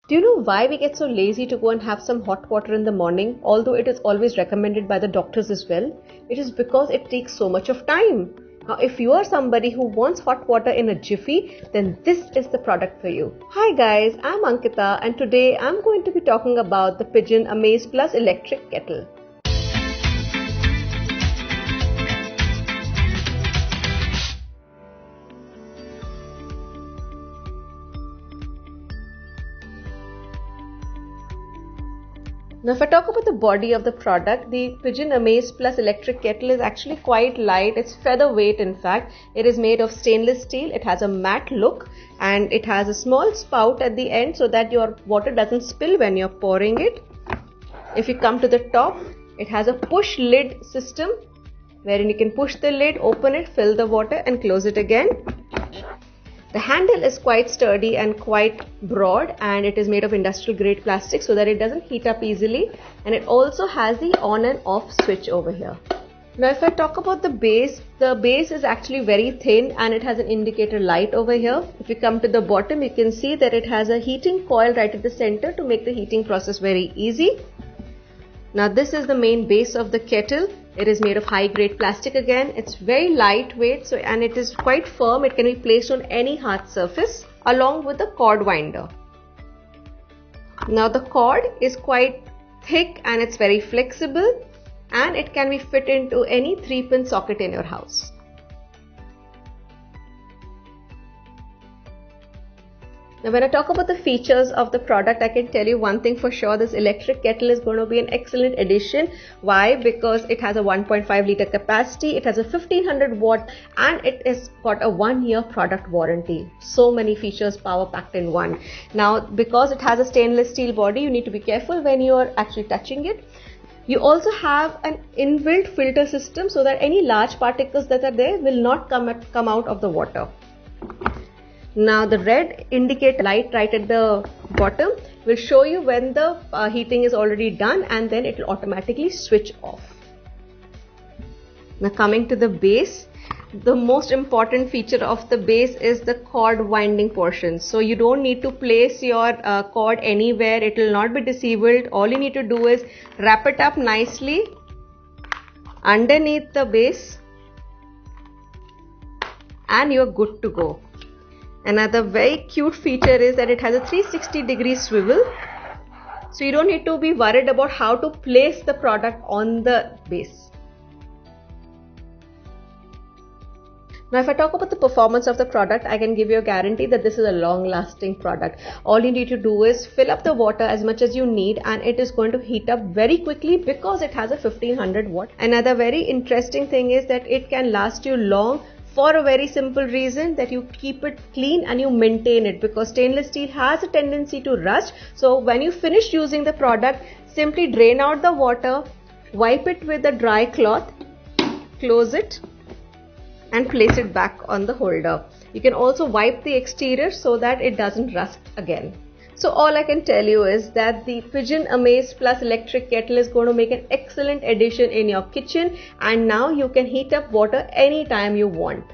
Do you know why we get so lazy to go and have some hot water in the morning, although it is always recommended by the doctors as well? It is because it takes so much of time. Now, if you are somebody who wants hot water in a jiffy, then this is the product for you. Hi guys, I'm Ankita and today I'm going to be talking about the Pigeon Amaze Plus electric kettle. Now if I talk about the body of the product, the Pigeon Amaze Plus electric kettle is actually quite light. It's featherweight in fact. It is made of stainless steel. It has a matte look and it has a small spout at the end so that your water doesn't spill when you're pouring it. If you come to the top, it has a push lid system wherein you can push the lid, open it, fill the water and close it again. The handle is quite sturdy and quite broad and it is made of industrial grade plastic so that it doesn't heat up easily, and it also has the on and off switch over here. Now if I talk about the base is actually very thin and it has an indicator light over here. If you come to the bottom, you can see that it has a heating coil right at the center to make the heating process very easy. Now this is the main base of the kettle. It is made of high grade plastic again. It's very lightweight and it is quite firm. It can be placed on any hard surface along with the cord winder. Now the cord is quite thick and it's very flexible and it can be fit into any 3-pin socket in your house. Now when I talk about the features of the product, I can tell you one thing for sure: this electric kettle is going to be an excellent addition. Why? Because it has a 1.5 litre capacity, it has a 1500 watt and it has got a 1-year product warranty. So many features power packed in one. Now because it has a stainless steel body, you need to be careful when you are actually touching it. You also have an inbuilt filter system so that any large particles that are there will not come out of the water. Now the red indicator light right at the bottom will show you when the heating is already done and then it will automatically switch off. Now coming to the base, the most important feature of the base is the cord winding portion. So you don't need to place your cord anywhere, it will not be disabled. All you need to do is wrap it up nicely underneath the base and you're good to go. Another very cute feature is that it has a 360-degree swivel, so you don't need to be worried about how to place the product on the base. Now if I talk about the performance of the product, I can give you a guarantee that this is a long-lasting product. All you need to do is fill up the water as much as you need and it is going to heat up very quickly because it has a 1500 watt. Another very interesting thing is that it can last you long for a very simple reason, that you keep it clean and you maintain it, because stainless steel has a tendency to rust. So when you finish using the product, simply drain out the water, wipe it with a dry cloth, close it and place it back on the holder. You can also wipe the exterior so that it doesn't rust again. So all I can tell you is that the Pigeon Amaze Plus electric kettle is going to make an excellent addition in your kitchen, and now you can heat up water anytime you want.